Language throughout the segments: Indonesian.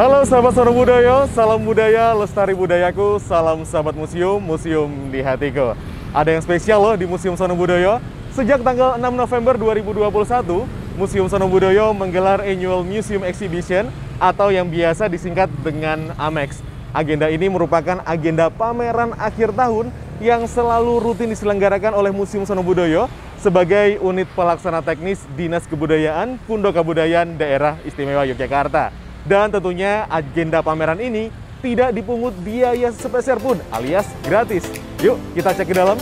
Halo sahabat Sono Budoyo, salam budaya, lestari budayaku, salam sahabat museum, museum di hatiku. Ada yang spesial loh di Museum Sono Budoyo. Sejak tanggal 6 November 2021, Museum Sono Budoyo menggelar Annual Museum Exhibition atau yang biasa disingkat dengan AMEX. Agenda ini merupakan agenda pameran akhir tahun yang selalu rutin diselenggarakan oleh Museum Sono Budoyo sebagai unit pelaksana teknis Dinas Kebudayaan Pondok Kabudayaan Daerah Istimewa Yogyakarta. Dan tentunya agenda pameran ini tidak dipungut biaya sepeser pun alias gratis. Yuk kita cek ke dalam.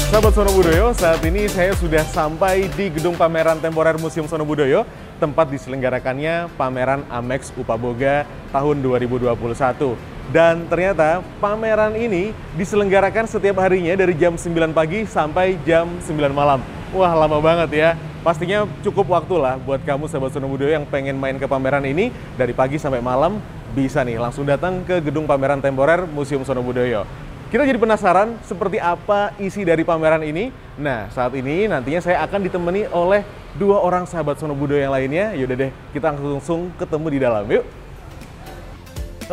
Sahabat Sono Budoyo, saat ini saya sudah sampai di gedung pameran temporer Museum Sono Budoyo, tempat diselenggarakannya pameran AMEX Upaboga tahun 2021. Dan ternyata pameran ini diselenggarakan setiap harinya dari jam 9 pagi sampai jam 9 malam. Wah, lama banget ya. Pastinya cukup waktu lah buat kamu sahabat Sono Budoyo yang pengen main ke pameran ini dari pagi sampai malam, bisa nih langsung datang ke gedung pameran temporer Museum Sono Budoyo. Kita jadi penasaran seperti apa isi dari pameran ini. Nah, saat ini nantinya saya akan ditemani oleh dua orang sahabat Sono Budoyo yang lainnya. Yaudah deh, kita langsung ketemu di dalam. Yuk.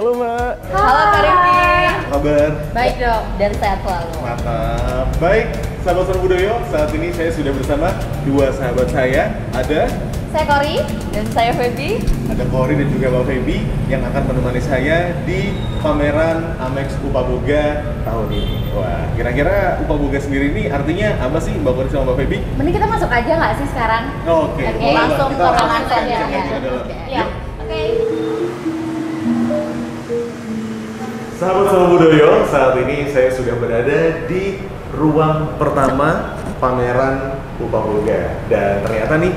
Halo Mbak. Halo Kak Rifki. Apa kabar? Baik dong, dan sehat selalu. Mantap. Baik, sahabat Sono Budoyo, saat ini saya sudah bersama dua sahabat saya. Ada saya Kori dan saya Feby. Ada Kori dan juga Mbak Feby yang akan menemani saya di pameran AMEX Upaboga tahun ini. Wah, kira-kira Upaboga sendiri ini artinya apa sih Mbak Kori sama Mbak Feby? Mending kita masuk aja nggak sih sekarang? Oke. Langsung ke ruangan saja. Ya. Oke. Sahabat Sono Budoyo, saat ini saya sudah berada di ruang pertama pameran Upaboga. Dan ternyata nih,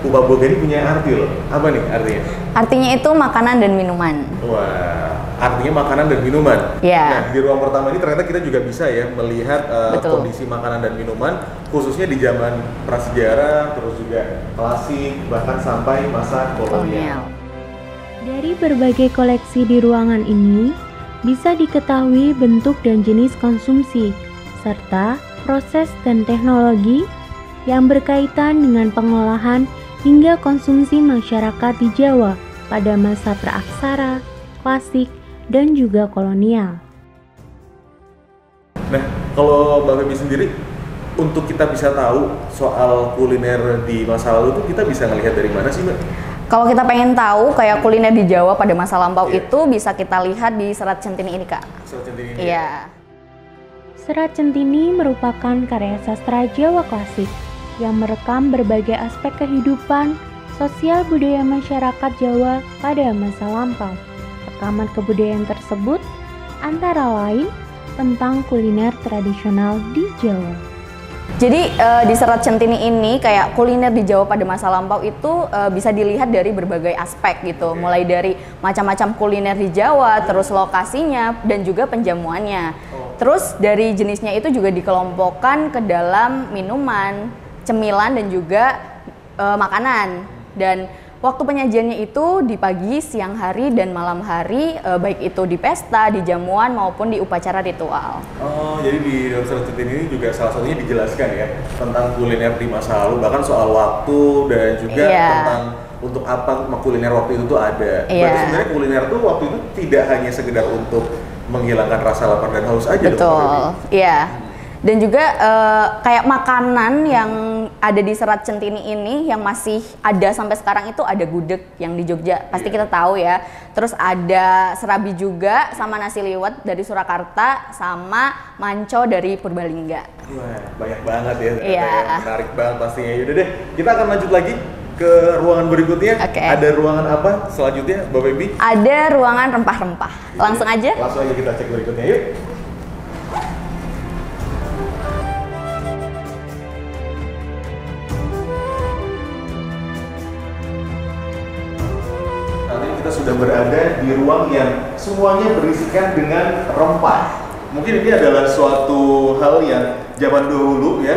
Upaboga ini punya arti loh. Apa nih artinya? Artinya itu makanan dan minuman. Wah, artinya makanan dan minuman. Iya. Nah, di ruang pertama ini ternyata kita juga bisa ya melihat kondisi makanan dan minuman, khususnya di zaman prasejarah, terus juga klasik, bahkan sampai masa kolonial. Dari berbagai koleksi di ruangan ini, bisa diketahui bentuk dan jenis konsumsi, serta proses dan teknologi yang berkaitan dengan pengolahan hingga konsumsi masyarakat di Jawa pada masa praaksara, klasik, dan juga kolonial. Nah, kalau Mbak Feby sendiri, untuk kita bisa tahu soal kuliner di masa lalu itu kita bisa ngelihat dari mana sih Mbak? Kalau kita pengen tahu kayak kuliner di Jawa pada masa lampau itu bisa kita lihat di Serat Centini ini, Kak. Serat Centini ini? Iya. Serat Centini merupakan karya sastra Jawa klasik yang merekam berbagai aspek kehidupan sosial budaya masyarakat Jawa pada masa lampau. Rekaman kebudayaan tersebut antara lain tentang kuliner tradisional di Jawa. Jadi di Serat Centini ini kayak kuliner di Jawa pada masa lampau itu bisa dilihat dari berbagai aspek gitu. Mulai dari macam-macam kuliner di Jawa, terus lokasinya dan juga penjamuannya. Terus dari jenisnya itu juga dikelompokkan ke dalam minuman, cemilan dan juga makanan. Dan waktu penyajiannya itu di pagi, siang hari, dan malam hari, baik itu di pesta, di jamuan maupun di upacara ritual. Oh, jadi di dalam Serat Centini ini juga salah satunya dijelaskan ya tentang kuliner di masa lalu, bahkan soal waktu dan juga tentang untuk apa kuliner waktu itu tuh ada. Berarti sebenarnya kuliner tuh waktu itu tidak hanya sekedar untuk menghilangkan rasa lapar dan haus aja. Betul, iya. Dan juga kayak makanan yang ada di Serat Centini ini yang masih ada sampai sekarang itu ada gudeg yang di Jogja, pasti kita tahu ya. Terus ada serabi juga, sama nasi liwet dari Surakarta, sama manco dari Purbalingga. Wah, banyak banget ya. Iya. Menarik banget pastinya. Yaudah deh, kita akan lanjut lagi ke ruangan berikutnya. Ada ruangan apa selanjutnya, Mbak Feby? Ada ruangan rempah-rempah. Langsung aja? Langsung aja kita cek berikutnya, yuk. Kita sudah berada di ruang yang semuanya berisikan dengan rempah. Mungkin ini adalah suatu hal yang zaman dahulu ya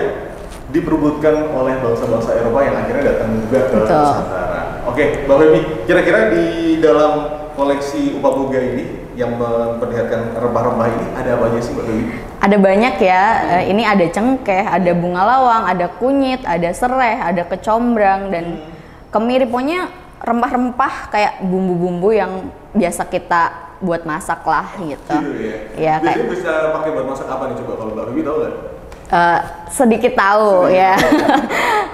diperebutkan oleh bangsa-bangsa Eropa yang akhirnya datang juga ke Nusantara. Oke, Mbak Feby, kira-kira di dalam koleksi Upaboga ini yang memperlihatkan rempah-rempah ini ada apa aja sih Mbak Feby? Ada banyak ya, ini ada cengkeh, ada bunga lawang, ada kunyit, ada sereh, ada kecombrang, dan kemiri. Pokoknya rempah-rempah kayak bumbu-bumbu yang biasa kita buat masak lah gitu. Ya, biasanya bisa pakai buat masak apa nih coba kalau Mbak Feby tahu nggak? Sedikit tahu ya.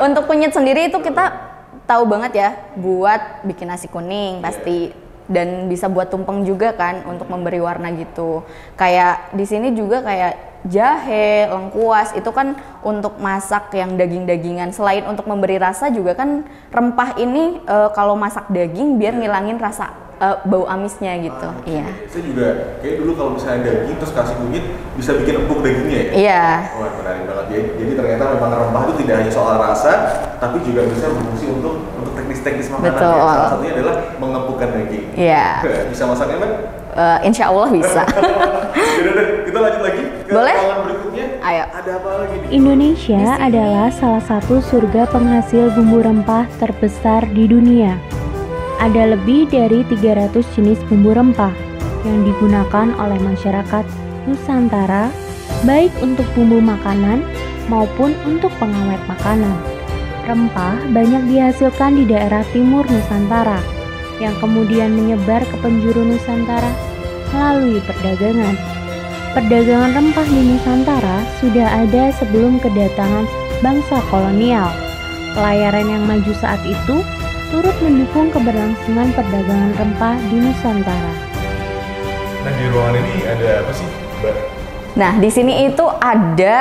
Untuk kunyit sendiri itu kita tahu banget ya, buat bikin nasi kuning pasti. Dan bisa buat tumpeng juga kan untuk memberi warna gitu. Kayak di sini juga kayak jahe, lengkuas itu kan untuk masak yang daging-dagingan. Selain untuk memberi rasa juga kan rempah ini kalau masak daging biar ngilangin rasa bau amisnya gitu. Iya. Saya juga kayak dulu kalau misalnya daging terus kasih kunyit bisa bikin empuk dagingnya ya. Iya. Wah, menarik banget ya. Jadi ternyata memang rempah itu tidak hanya soal rasa, tapi juga bisa berfungsi untuk teknis-teknis makanan. Betul. Ya. Salah satunya adalah mengempukkan daging. Iya. Bisa masaknya kan? Insya Allah bisa. Yaudah, kita lanjut lagi ke ruangan berikutnya. Ayo. Ada apa lagi nih? Indonesia adalah salah satu surga penghasil bumbu rempah terbesar di dunia. Ada lebih dari 300 jenis bumbu rempah yang digunakan oleh masyarakat Nusantara, baik untuk bumbu makanan maupun untuk pengawet makanan. Rempah banyak dihasilkan di daerah timur Nusantara, yang kemudian menyebar ke penjuru Nusantara melalui perdagangan. Perdagangan rempah di Nusantara sudah ada sebelum kedatangan bangsa kolonial. Pelayaran yang maju saat itu turut mendukung keberlangsungan perdagangan rempah di Nusantara. Nah, di ruangan ini ada apa sih, Mbak? Nah, di sini itu ada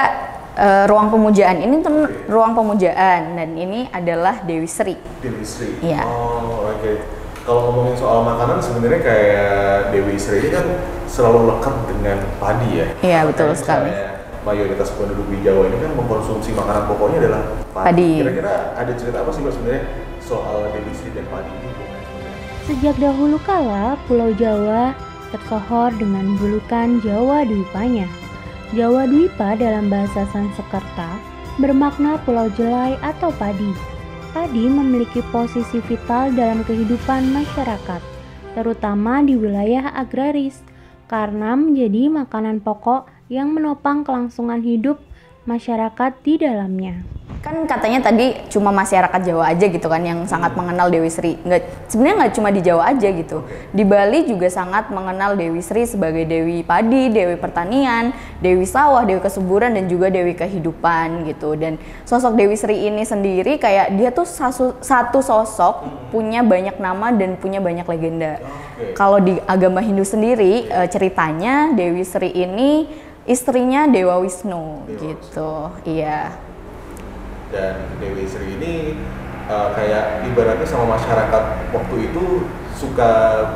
ruang pemujaan. Ini tuh ruang pemujaan, dan ini adalah Dewi Sri. Dewi Sri. Iya. Oh, oke. Kalau ngomongin soal makanan, sebenarnya kayak Dewi Sri ini kan selalu lekat dengan padi ya. Iya, betul sekali. Mayoritas penduduk di Jawa ini kan mengkonsumsi makanan pokoknya adalah padi. Kira-kira ada cerita apa sih Mbak sebenarnya soal Dewi Sri dan padi ini? Sejak dahulu kala, Pulau Jawa tersohor dengan julukan Jawa Dwipanya. Jawa Dwipa dalam bahasa Sanskerta bermakna pulau jelai atau padi. Padi memiliki posisi vital dalam kehidupan masyarakat, terutama di wilayah agraris, karena menjadi makanan pokok yang menopang kelangsungan hidup masyarakat di dalamnya. Kan katanya tadi cuma masyarakat Jawa aja gitu kan yang sangat mengenal Dewi Sri. Sebenarnya nggak cuma di Jawa aja gitu. Di Bali juga sangat mengenal Dewi Sri sebagai Dewi Padi, Dewi Pertanian, Dewi Sawah, Dewi Kesuburan, dan juga Dewi Kehidupan gitu. Dan sosok Dewi Sri ini sendiri kayak dia tuh satu sosok punya banyak nama dan punya banyak legenda. Kalau di agama Hindu sendiri ceritanya Dewi Sri ini istrinya Dewa Wisnu gitu. Iya. Dan Dewi Sri ini kayak ibaratnya sama masyarakat waktu itu suka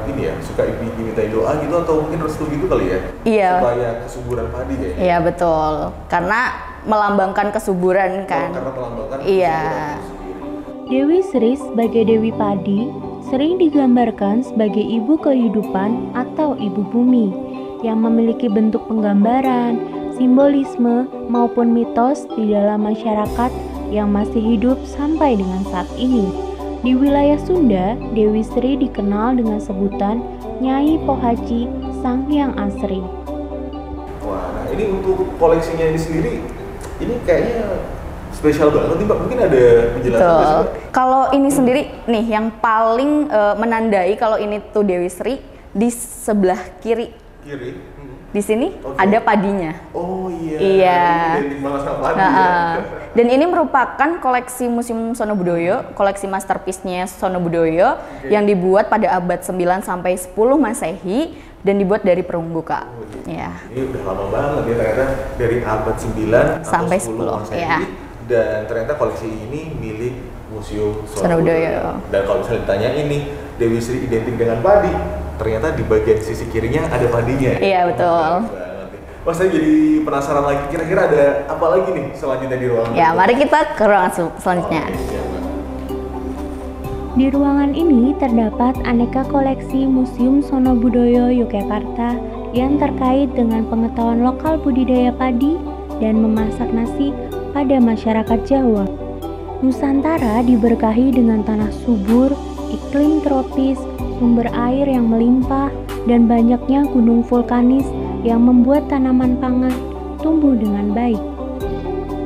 ini ya, suka dimintai doa gitu atau mungkin restu gitu kali ya? Iya. Supaya kesuburan padi kayaknya. Iya betul, karena melambangkan kesuburan kan. Karena melambangkan iya. kesuburan itu sendiri. Dewi Sri sebagai Dewi Padi sering digambarkan sebagai ibu kehidupan atau ibu bumi yang memiliki bentuk penggambaran, simbolisme maupun mitos di dalam masyarakat yang masih hidup sampai dengan saat ini. Di wilayah Sunda, Dewi Sri dikenal dengan sebutan Nyai Pohaci Sang Hyang Asri. Wah, nah ini untuk koleksinya ini sendiri, ini kayaknya spesial banget nih Mbak. Mungkin ada penjelasan nggak sih, Mbak? Kalau ini sendiri nih yang paling menandai kalau ini tuh Dewi Sri di sebelah kiri. Di sini ada padinya. Oh iya. Iya. Identik banget sama padi ya. Dan ini merupakan koleksi Museum Sono Budoyo, koleksi masterpiece-nya Sono Budoyo yang dibuat pada abad 9 sampai 10 Masehi dan dibuat dari perunggu, Kak. Ya. Ini udah lama banget ya, ternyata dari abad 9 sampai 10 Masehi. ya. Dan ternyata koleksi ini milik Museum Sono Budoyo. Dan kalau misalnya ditanya ini Dewi Sri identik dengan padi, ternyata di bagian sisi kirinya ada padinya. Iya, betul. Wah, saya jadi penasaran lagi, kira-kira ada apa lagi nih selanjutnya di ruangan? Ya, mari kita ke ruangan selanjutnya. Di ruangan ini terdapat aneka koleksi Museum Sono Budoyo Yogyakarta yang terkait dengan pengetahuan lokal budidaya padi dan memasak nasi pada masyarakat Jawa. Nusantara diberkahi dengan tanah subur, iklim tropis, sumber air yang melimpah, dan banyaknya gunung vulkanis yang membuat tanaman pangan tumbuh dengan baik.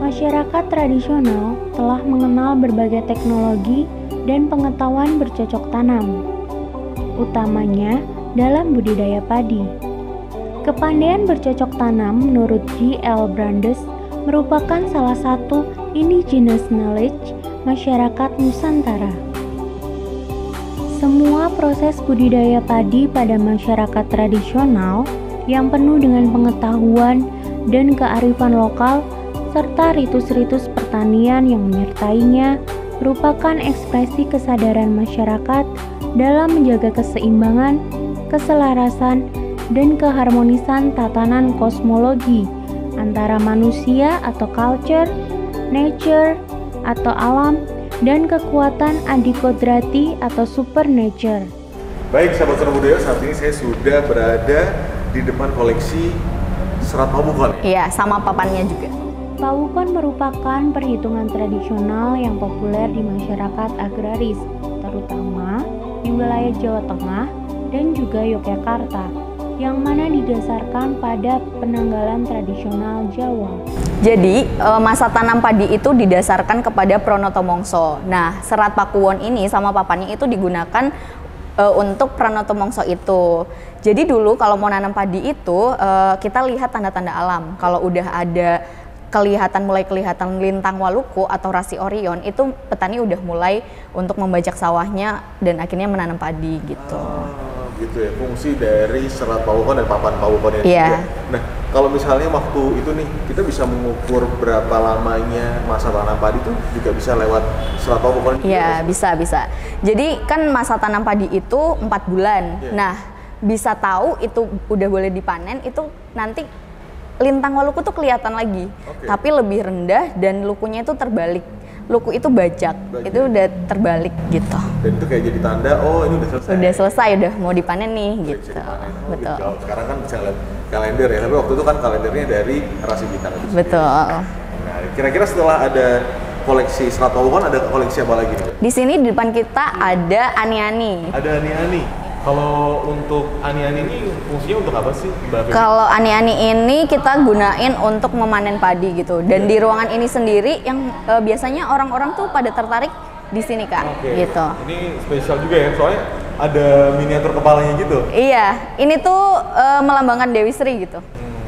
Masyarakat tradisional telah mengenal berbagai teknologi dan pengetahuan bercocok tanam, utamanya dalam budidaya padi. Kepandaian bercocok tanam menurut G.L. Brandes merupakan salah satu indigenous knowledge masyarakat Nusantara. Semua proses budidaya padi pada masyarakat tradisional yang penuh dengan pengetahuan dan kearifan lokal serta ritus-ritus pertanian yang menyertainya merupakan ekspresi kesadaran masyarakat dalam menjaga keseimbangan, keselarasan, dan keharmonisan tatanan kosmologi antara manusia atau culture, nature atau alam, dan kekuatan adikodrati atau supernature. Baik, sahabat Sono Budaya, saat ini saya sudah berada di depan koleksi serat pawukon. Iya, sama papannya juga. Pawukon merupakan perhitungan tradisional yang populer di masyarakat agraris, terutama di wilayah Jawa Tengah dan juga Yogyakarta, yang mana didasarkan pada penanggalan tradisional Jawa. Jadi, masa tanam padi itu didasarkan kepada Pranoto Mongso. Nah, serat pakuwon ini sama papannya itu digunakan untuk Pranoto Mongso itu. Jadi dulu kalau mau nanam padi itu, kita lihat tanda-tanda alam. Kalau udah ada mulai kelihatan lintang Waluku atau rasi Orion, itu petani udah mulai untuk membajak sawahnya dan akhirnya menanam padi gitu. Gitu ya, fungsi dari serat pawukon dan papan pawukon yang Iya. juga. Nah, kalau misalnya waktu itu nih, kita bisa mengukur berapa lamanya masa tanam padi itu juga bisa lewat serat pawukon. Iya, bisa. Jadi kan masa tanam padi itu 4 bulan. Iya. Nah, bisa tahu itu udah boleh dipanen itu nanti lintang Waluku tuh kelihatan lagi. Oke. Tapi lebih rendah dan lukunya itu terbalik. Luku itu bajak. Itu udah terbalik gitu. Dan itu kayak jadi tanda, oh ini udah selesai. Udah selesai, udah mau dipanen nih Bisa gitu. dipanen. Oh, Betul. gitu. Sekarang kan bisa lihat kalender ya, tapi waktu itu kan kalendernya dari rasi bintang itu sendiri. Betul. Nah, kira-kira setelah ada koleksi serat pawukon, ada koleksi apa lagi nih, Mbak? Di sini di depan kita ada ani-ani. Ada ani-ani. Kalau untuk ani-ani ini fungsinya untuk apa sih, Mbak Feby? Kalau ani-ani ini kita gunain untuk memanen padi gitu. Dan di ruangan ini sendiri yang biasanya orang-orang tuh pada tertarik di sini Kak, Oke. gitu. Ini spesial juga ya, soalnya ada miniatur kepalanya gitu. Iya, ini tuh melambangkan Dewi Sri gitu.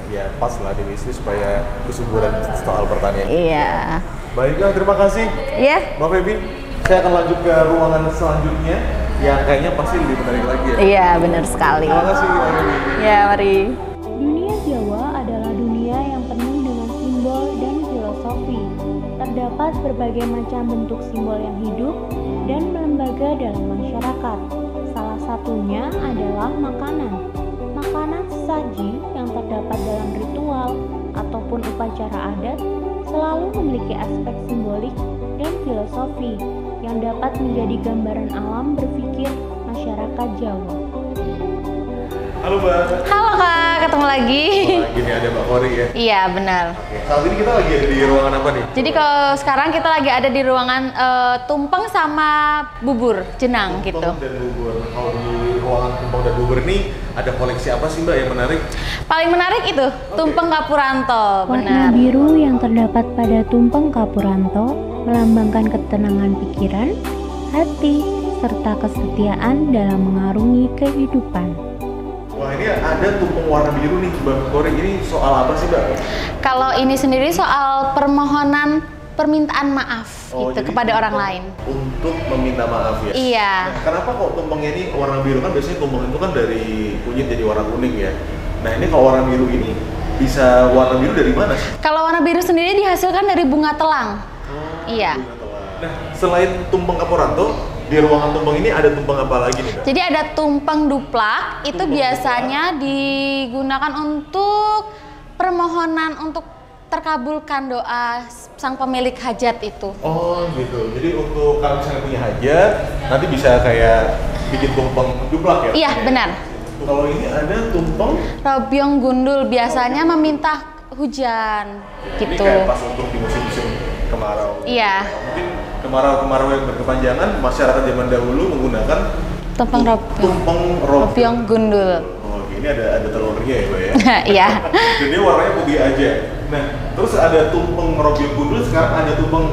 Ya pas lah Dewi Sri supaya kesuburan soal pertanian. Iya. Baiklah, terima kasih Iya. Mbak Feby. Saya akan lanjut ke ruangan selanjutnya yang kayaknya pasti lebih menarik lagi ya. Iya, benar sekali. Terima kasih Mbak Feby. Ya, mari. Dunia Jawa adalah dunia yang penuh dengan simbol dan filosofi. Terdapat berbagai macam bentuk simbol yang hidup dan melembaga dalam masyarakat. Salah satunya adalah makanan. Makanan sesaji yang terdapat dalam ritual ataupun upacara adat selalu memiliki aspek simbolik dan filosofi yang dapat menjadi gambaran alam berpikir masyarakat Jawa. Halo Mbak. Halo Kak, ketemu lagi. Wah, gini ada Mbak Kori ya. Iya benar. Oke. Saat ini kita lagi ada di ruangan apa nih? Jadi kalau sekarang kita lagi ada di ruangan tumpeng sama bubur jenang gitu. Tumpeng dan bubur. Kalau di ruangan tumpeng dan bubur ini ada koleksi apa sih Mbak yang menarik? Paling menarik itu tumpeng Kapuranto, Warna benar. biru yang terdapat pada tumpeng Kapuranto melambangkan ketenangan pikiran, hati, serta kesetiaan dalam mengarungi kehidupan. Wah, ini ada tumpeng warna biru nih Mbak Kori. Ini soal apa sih Mbak? Kalau ini sendiri soal permohonan permintaan maaf gitu jadi kepada orang tumpeng lain. Untuk meminta maaf ya? Iya. Nah, kenapa kok tumpengnya ini warna biru? Kan biasanya tumpeng itu kan dari kunyit jadi warna kuning ya. Nah ini kalau warna biru ini bisa warna biru dari mana sih? Kalau warna biru sendiri dihasilkan dari bunga telang. Iya. Nah, selain tumpeng Kapuranto, di ruangan tumpeng ini ada tumpeng apa lagi nih Mbak? Jadi ada tumpeng duplak, itu biasanya digunakan untuk permohonan untuk terkabulkan doa sang pemilik hajat itu. Oh gitu, jadi untuk kalau misalnya punya hajat, nanti bisa kayak bikin tumpeng duplak ya? Iya, benar. Kalau ini ada tumpeng Robyong gundul biasanya meminta hujan Ini gitu. kayak pas untuk di musim-musim kemarau. Iya. Mungkin kemarau-kemarau yang berkepanjangan, masyarakat zaman dahulu menggunakan Tumpeng robyong. tumpeng robyong. Robyong gundul. Oh, ini ada telurnya ya, Mbak ya. Iya. Jadi warnanya putih aja. Nah, terus ada tumpeng robyong gundul, sekarang ada tumpeng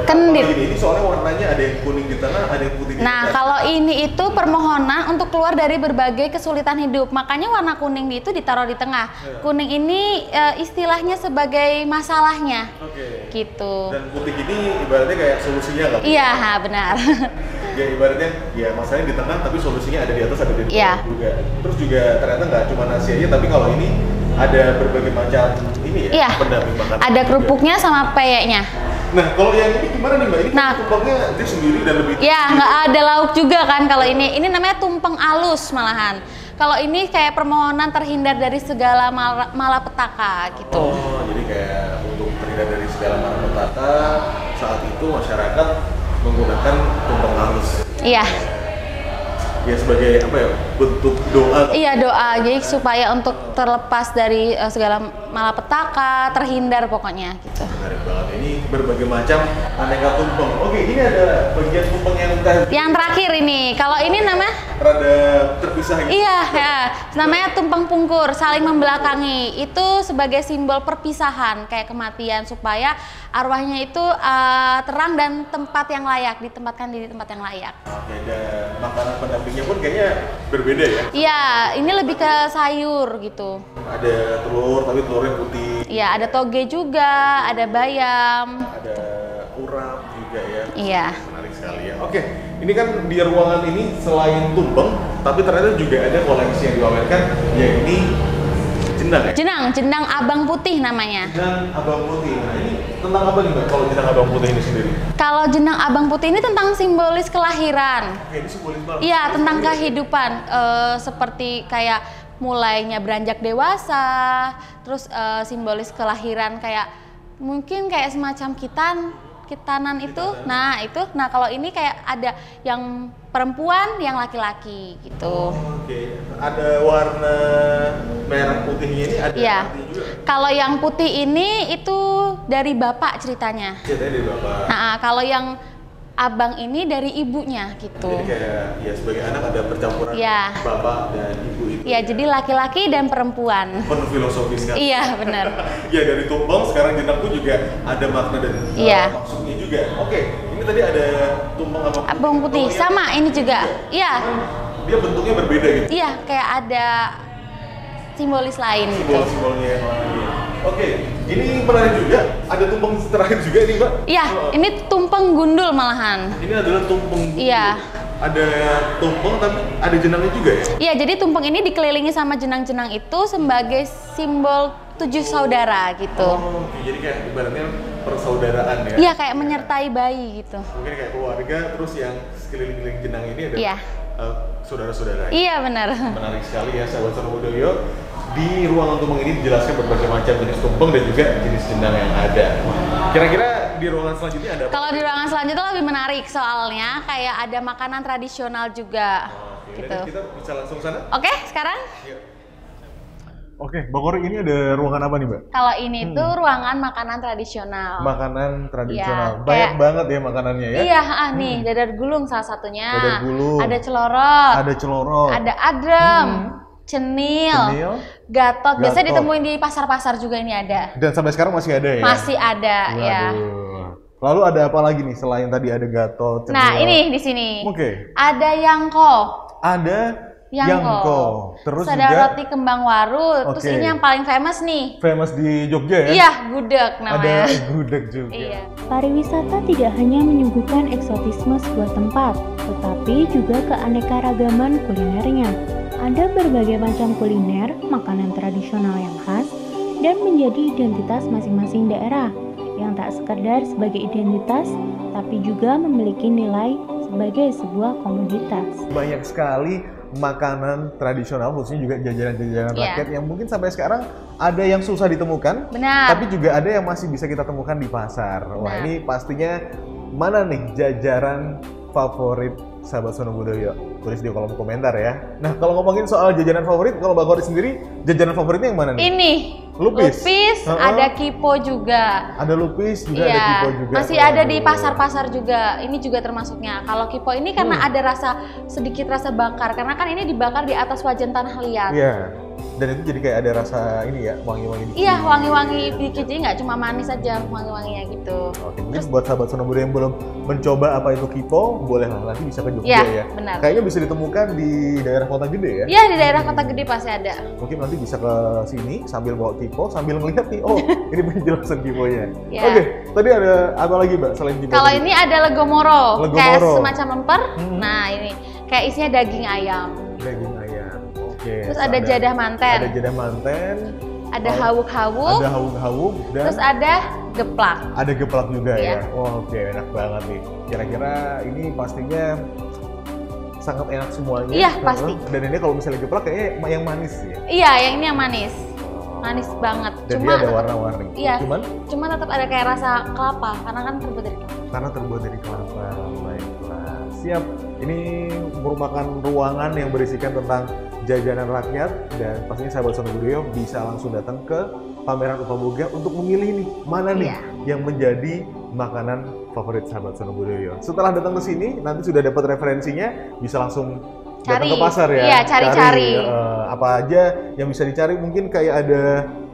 Kendit. Ini soalnya warnanya ada yang kuning di tengah, ada yang putih di Nah, tengah. kalau ini itu permohonan untuk keluar dari berbagai kesulitan hidup. Makanya warna kuning itu ditaruh di tengah. Kuning ini istilahnya sebagai masalahnya. Oke. Gitu. Dan putih ini ibaratnya kayak solusinya nggak? Iya, benar. Ya ibaratnya ya masalahnya di tengah tapi solusinya ada di atas, ada di bawah Iya. juga. Terus juga ternyata nggak cuma nasi aja, tapi kalau ini ada berbagai macam ini ya, Iya. pendamping makanan. Ada kerupuknya sama peyeknya. Nah, kalau yang ini gimana nih Mbak? Ini Nah. tumpengnya dia sendiri dan lebih Ya, nggak ada lauk juga kan kalau ini. Ini namanya tumpeng alus malahan. Kalau ini kayak permohonan terhindar dari segala malapetaka gitu. Oh, jadi kayak untuk terhindar dari segala malapetaka, saat itu masyarakat menggunakan tumpeng halus. Iya. Ya sebagai apa ya? Bentuk doa. Iya, doa. Jadi supaya untuk terlepas dari segala malapetaka, terhindar pokoknya gitu. Menarik banget. Ini berbagai macam aneka tumpeng. Oke, ini ada bagian tumpeng yang Yang terakhir ini, kalau ini namanya rada terpisah gitu. iya, ya, namanya tumpeng pungkur, saling membelakangi. Itu sebagai simbol perpisahan, kayak kematian, supaya arwahnya itu terang dan tempat yang layak, ditempatkan di tempat yang layak. Oke, dan makanan pendampingnya pun kayaknya berbeda ya. Iya, ini lebih ke sayur gitu. Ada telur, tapi telurnya putih. Iya, ada toge juga, ada bayam. Ada urap juga ya. Iya. Menarik sekali ya. Oke, ini kan di ruangan ini selain tumpeng, tapi ternyata juga ada koleksi yang dipamerkan, yakni jenang ya. Jenang abang putih namanya. Jenang abang putih. Nah, ini tentang apa nih Mbak kalau jenang abang putih ini sendiri? Kalau jenang abang putih ini tentang simbolis kelahiran. Oke, ini simbolis banget. Iya, tentang kehidupan. Seperti kayak mulainya beranjak dewasa, terus simbolis kelahiran kayak mungkin kayak semacam kitanan itu. Nah, kalau ini kayak ada yang perempuan, yang laki-laki gitu. Oke, ada warna merah putihnya ini ada Iya. artinya juga. Kalau yang putih ini itu dari bapak ceritanya. Ceritanya dari bapak. Nah, kalau yang abang ini dari ibunya gitu. Jadi kayak ya sebagai anak ada percampuran Iya. bapak dan ibu itu. Ya, jadi laki-laki dan perempuan. Penuh filosofis kan. Iya, benar. Ya dari tumpeng sekarang jenang pun juga ada makna dan Iya. maksudnya juga. Oke, ini tadi ada tumpeng Abang putih Oh, iya. sama ini juga. Iya. Dia bentuknya berbeda gitu. Iya, kayak ada simbolis lain gitu. Simbol-simbolnya yang lain. Oke, ini menarik juga. Ada tumpeng terakhir juga nih, Mbak. Iya, ini tumpeng gundul malahan. Ini adalah tumpeng. Iya. Ada tumpeng tapi ada jenangnya juga ya? Iya, jadi tumpeng ini dikelilingi sama jenang-jenang itu sebagai simbol 7 saudara gitu. Oh, oke. Jadi kayak ibaratnya persaudaraan ya? Iya, kayak menyertai bayi gitu. Mungkin kayak keluarga, terus yang sekeliling-keliling jenang ini ada Iya. saudara-saudara. Iya, benar. Menarik sekali ya, sahabat Sonobudoyo. Di ruangan tumpeng ini dijelaskan berbagai macam jenis tumpeng dan juga jenis jenang yang ada. Kira-kira di ruangan selanjutnya ada apa? Kalau di ruangan selanjutnya lebih menarik soalnya kayak ada makanan tradisional juga. Oke, Gitu. dan kita bisa langsung sana? Oke, sekarang Oke, Bang Kori, ini ada ruangan apa nih, Mbak? kalau ini tuh ruangan makanan tradisional. Makanan tradisional. Iya, Banyak kayak- banget ya makanannya ya? Iya, nih dadar gulung salah satunya. Dadar gulung. Ada celorot. Ada celorot. Ada adrem, cenil, Cenil. gatot. Biasanya Gatot. ditemuin di pasar-pasar juga ini ada. Dan sampai sekarang masih ada ya? Masih ada, ya. Waduh. Lalu ada apa lagi nih selain tadi ada gatot, cenil? Nah, ini di sini. Oke. Ada yangko. Ada yangko. Terus ada juga roti kembang waru. Terus Oke. ini yang paling famous nih. famous di Jogja ya? Iya, gudeg namanya. Ada gudeg juga. Iya. Pariwisata tidak hanya menyuguhkan eksotisme sebuah tempat, tetapi juga keanekaragaman kulinernya. Ada berbagai macam kuliner, makanan tradisional yang khas, dan menjadi identitas masing-masing daerah, yang tak sekedar sebagai identitas, tapi juga memiliki nilai sebagai sebuah komoditas. Banyak sekali makanan tradisional, khususnya juga jajanan-jajanan Iya. rakyat yang mungkin sampai sekarang ada yang susah ditemukan, Benar. tapi juga ada yang masih bisa kita temukan di pasar. Wah, Benar. ini pastinya mana nih jajaran favorit sahabat Sono Budoyo? Tulis di kolom komentar ya. Nah, kalau ngomongin soal jajanan favorit, kalau Mbak Kori sendiri, jajanan favoritnya yang mana nih? Ini Lupis, ada Kipo juga. Ada lupis juga, Iya, ada Kipo juga. masih ada di pasar-pasar juga. Ini juga termasuknya. Kalau Kipo ini karena ada sedikit rasa bakar, karena kan ini dibakar di atas wajan tanah liat. Iya. Dan itu jadi kayak ada rasa ini ya, wangi-wangi dikit. Iya, wangi-wangi dikit, jadi nggak cuma manis aja, wangi-wanginya gitu. Oke, mungkin buat sahabat Sono Budoyo yang belum mencoba apa itu Kipo, boleh lah nanti bisa ke Jogja Iya, ya. benar. Kayaknya bisa ditemukan di daerah kota gede ya. Iya, di daerah kota gede pasti ada. Mungkin nanti bisa ke sini sambil bawa Kipo, sambil melihat nih, oh ini penjelasan Kiponya. Iya. Oke, tadi ada apa lagi Mbak selain Kipo? Kalau tadi? ini ada legomoro, kayak Legomoro. semacam lemper. Nah ini kayak isinya daging ayam. Daging ayam. Oke. Terus ada jadah manten. Ada jadah manten. Ada hawuk-hawuk. Ada hawuk-hawuk dan Terus ada geplak. ada geplak juga Iya. ya. Oh, oke, enak banget nih. Kira-kira ini pastinya sangat enak semuanya. Iya, pasti. Dan ini kalau misalnya geplak kayaknya yang manis ya. Iya, yang ini yang manis. Manis banget. Dan dia ada warna-warni. Iya. Cuman Tetap ada kayak rasa kelapa karena kan terbuat dari kelapa. karena terbuat dari kelapa. Baiklah. Siap. Ini merupakan ruangan yang berisikan tentang jajanan rakyat dan pastinya sahabat Sono Budoyo bisa langsung datang ke pameran Upaboga untuk memilih nih mana nih Iya. yang menjadi makanan favorit sahabat Sono Budoyo. Setelah datang ke sini nanti sudah dapat referensinya, bisa langsung datang Cari. ke pasar ya. Iya, cari-cari. Apa aja yang bisa dicari, mungkin kayak ada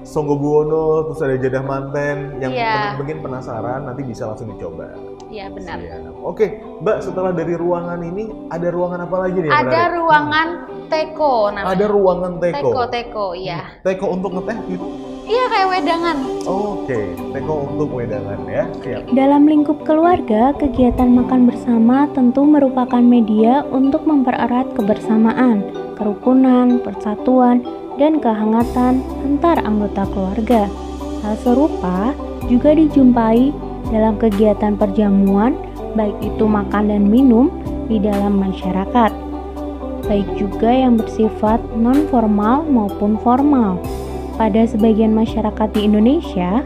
Songgo Buwono, terus ada jadah manten yang Iya. mungkin penasaran, nanti bisa langsung dicoba. Iya, benar. Siap. Oke, Mbak, setelah dari ruangan ini ada ruangan apa lagi nih? yang Ada menarik? ruangan teko namanya. Ada ruangan teko. Teko, iya. Teko untuk ngeteh gitu. Iya, kayak wedangan. Oke, teko untuk wedangan ya. Siap. Dalam lingkup keluarga, kegiatan makan bersama tentu merupakan media untuk mempererat kebersamaan, kerukunan, persatuan, dan kehangatan antar anggota keluarga. Hal serupa juga dijumpai dalam kegiatan perjamuan, baik itu makan dan minum di dalam masyarakat, baik juga yang bersifat non-formal maupun formal. Pada sebagian masyarakat di Indonesia,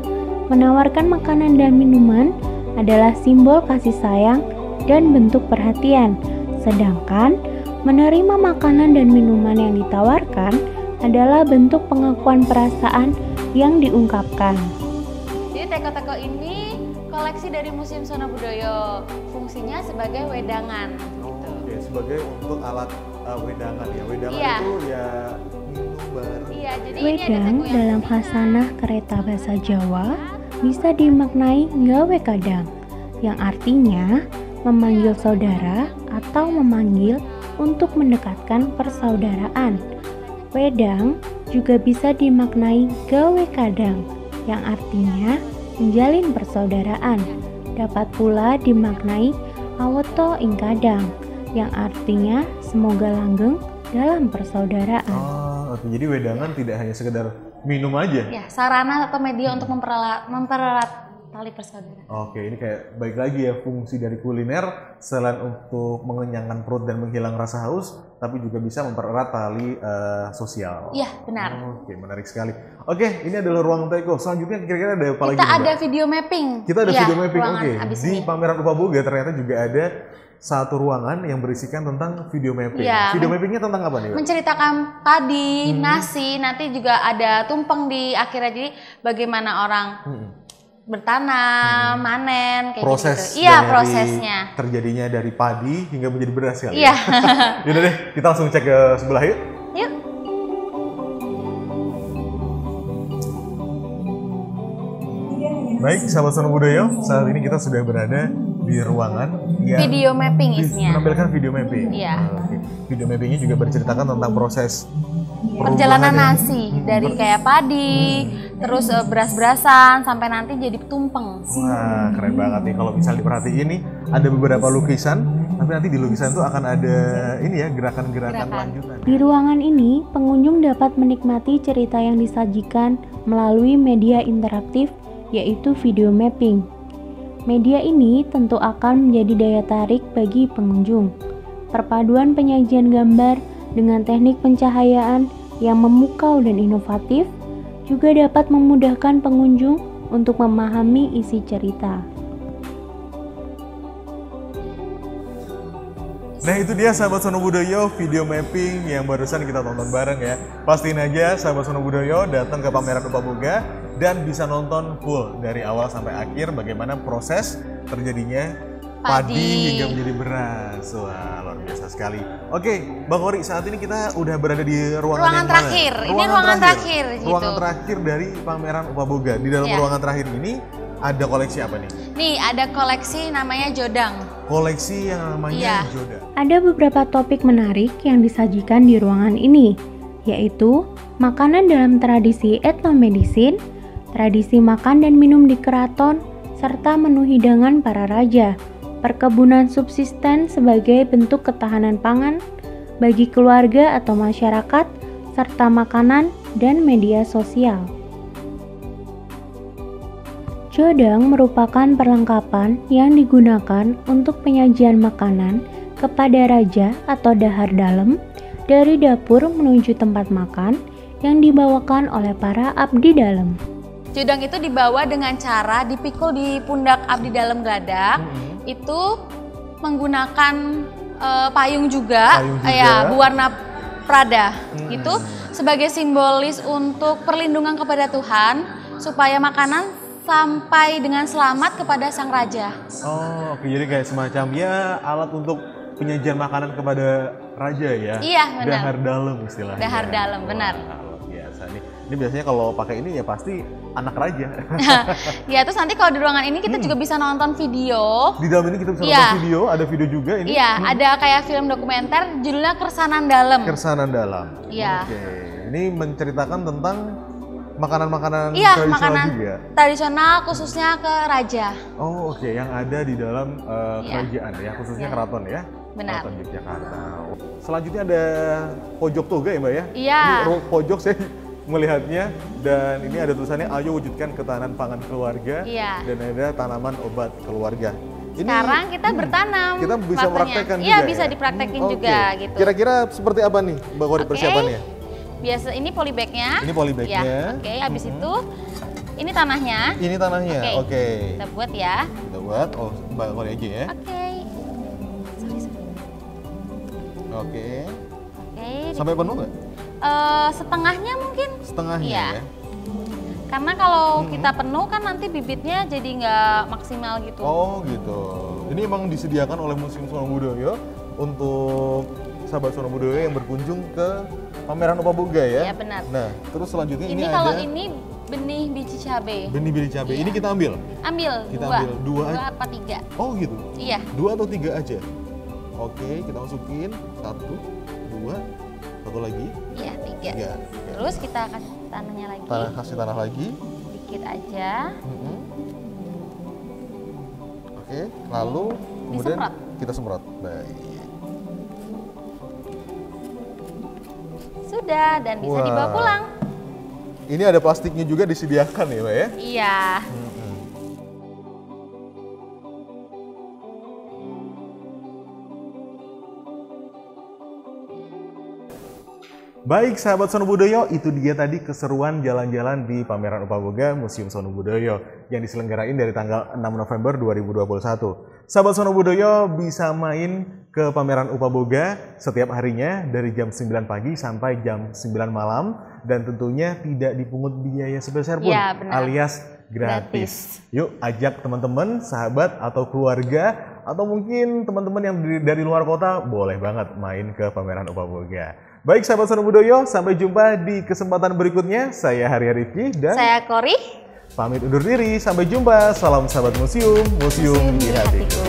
menawarkan makanan dan minuman adalah simbol kasih sayang dan bentuk perhatian, sedangkan menerima makanan dan minuman yang ditawarkan adalah bentuk pengakuan perasaan yang diungkapkan. Jadi teko-teko ini koleksi dari Museum Sono Budoyo. Fungsinya sebagai wedangan. Oke, sebagai untuk alat wedangan ya. Wedangan Iya. itu ya minum bareng. Iya, jadi ini ada Wedang teko yang dalam khasanah kereta bahasa Jawa bisa dimaknai gawe kadang, yang artinya memanggil saudara atau memanggil untuk mendekatkan persaudaraan. Wedang juga bisa dimaknai gawe kadang, yang artinya menjalin persaudaraan. Dapat pula dimaknai aweto ing kadang, yang artinya semoga langgeng dalam persaudaraan. Oh, oke. Jadi wedangan tidak hanya sekedar minum aja. ya sarana atau media untuk mempererat tali persaudaraan. Oke, ini kayak baik lagi ya fungsi dari kuliner selain untuk mengenyangkan perut dan menghilang rasa haus, tapi juga bisa mempererat tali sosial. Iya, benar. Oke, menarik sekali. Oke, ini adalah ruang teko. Selanjutnya kira-kira ada apa lagi? Kita nih, ada Mbak? video mapping. Kita ada Iya, video mapping. ruangan Oke, abis di ini. pameran Upaboga ternyata juga ada satu ruangan yang berisikan tentang video mapping. Iya, Video mappingnya tentang apa nih, Mbak? Menceritakan padi, nasi, nanti juga ada tumpeng di akhirnya. Jadi bagaimana orang bertanam, manen, kayak Proses gitu. Iya, dari prosesnya. terjadinya dari padi hingga menjadi beras kali Iya. ya. Yaudah deh, kita langsung cek ke sebelah yuk. Yuk. Baik, sahabat Sono Budoyo, saat ini kita sudah berada di ruangan yang Video mapping isinya. menampilkan video mapping. Iya. Oke. Video mappingnya juga berceritakan tentang proses Perjalanan perubahan ya. nasi dari kayak padi, terus beras-berasan sampai nanti jadi tumpeng. Wah, keren banget nih. Kalau misalnya diperhatiin nih, ada beberapa lukisan, tapi nanti di lukisan tuh akan ada ini ya, gerakan-gerakan Gerakan. lanjutan. Di ruangan ini, pengunjung dapat menikmati cerita yang disajikan melalui media interaktif, yaitu video mapping. Media ini tentu akan menjadi daya tarik bagi pengunjung. Perpaduan penyajian gambar dengan teknik pencahayaan yang memukau dan inovatif juga dapat memudahkan pengunjung untuk memahami isi cerita. Nah itu dia sahabat Sono Budoyo, video mapping yang barusan kita tonton bareng ya. Pastiin aja sahabat Sono Budoyo datang ke pameran Upaboga dan bisa nonton full dari awal sampai akhir bagaimana proses terjadinya padi hingga menjadi beras. Wah, luar biasa sekali. Oke, Bang Ori, saat ini kita udah berada di ruangan yang terakhir. mana? Ini ruangan terakhir gitu. Ruangan terakhir dari pameran Upaboga. Di dalam ruangan terakhir ini ada koleksi apa nih? Nih, ada koleksi namanya Jodang. Koleksi yang namanya Jodang. Ada beberapa topik menarik yang disajikan di ruangan ini, yaitu makanan dalam tradisi etnomedisin, tradisi makan dan minum di keraton, serta menu hidangan para raja, perkebunan subsisten sebagai bentuk ketahanan pangan bagi keluarga atau masyarakat, serta makanan dan media sosial. Jodang merupakan perlengkapan yang digunakan untuk penyajian makanan kepada raja atau dahar dalam dari dapur menuju tempat makan yang dibawakan oleh para abdi dalam. Jodang itu dibawa dengan cara dipikul di pundak abdi dalam geladak. Itu menggunakan payung juga. Ya, berwarna prada. Itu sebagai simbolis untuk perlindungan kepada Tuhan supaya makanan sampai dengan selamat kepada sang raja. Oh, oke. Jadi kayak semacam ya alat untuk penyajian makanan kepada raja ya. Iya, benar. Dahar dalam istilahnya. Dahar dalam, benar. Luar biasa nih. Ini biasanya kalau pakai ini ya pasti anak raja. Ya, terus nanti kalau di ruangan ini kita juga bisa nonton video. Di dalam ini kita bisa nonton video, ada video juga ini. Iya, ada kayak film dokumenter judulnya Kersanan Dalam. Kersanan Dalam. Iya. Oke. Ini menceritakan tentang makanan-makanan tradisional makanan juga. Tradisional khususnya ke raja. Oh, oke. Yang ada di dalam kerajaan ya, khususnya keraton ya. Benar. Keraton Yogyakarta. Selanjutnya ada pojok toga ya, Mbak ya? Iya. Ini pojok saya melihatnya dan ini ada tulisannya ayo wujudkan ketahanan pangan keluarga. Iya. Dan ada tanaman obat keluarga. Ini, sekarang kita bertanam. Kita bisa praktekkan juga. Iya, bisa dipraktekin juga gitu. Kira-kira seperti apa nih Mbak Kori persiapannya? Biasa ini polybagnya. Ini polybagnya. Ya, oke, habis itu ini tanahnya. Ini tanahnya, oke. Kita buat ya. Kita buat, oh Mbak Kori aja ya. Oke. Oke. Oke. Sampai penuh nggak? Setengahnya mungkin. Setengahnya ya. Karena kalau kita penuh kan nanti bibitnya jadi nggak maksimal gitu. Oh gitu. Ini emang disediakan oleh Museum Sono Budoyo untuk sahabat Sono Budoyo yang berkunjung ke pameran Upaboga ya? Iya benar. Nah, terus selanjutnya ini kalau ada ini benih biji cabai. benih biji cabai. Ini kita ambil? Ambil, kita dua. Ambil dua apa tiga. Oh gitu? Iya. 2 atau 3 aja? Oke, kita masukin 1, 2, satu lagi. Iya, 3. Terus kita kasih tanahnya lagi. Kasih tanah lagi. Dikit aja. Oke, lalu kemudian kita semprot. Baik. Sudah, dan bisa dibawa pulang. Ini ada plastiknya juga disediakan ya, Mbak ya? Iya. Baik sahabat Sono Budoyo, itu dia tadi keseruan jalan-jalan di pameran Upaboga Museum Sono Budoyo yang diselenggarain dari tanggal 6 November 2021. Sahabat Sono Budoyo bisa main ke pameran Upaboga setiap harinya dari jam 9 pagi sampai jam 9 malam dan tentunya tidak dipungut biaya sebesar pun alias gratis. Yuk ajak teman-teman, sahabat atau keluarga atau mungkin teman-teman yang dari luar kota boleh banget main ke pameran Upaboga. Baik sahabat Sono Budoyo, sampai jumpa di kesempatan berikutnya. Saya Hari Rifki dan saya Kori. Pamit undur diri, sampai jumpa. Salam sahabat museum, museum di hatiku.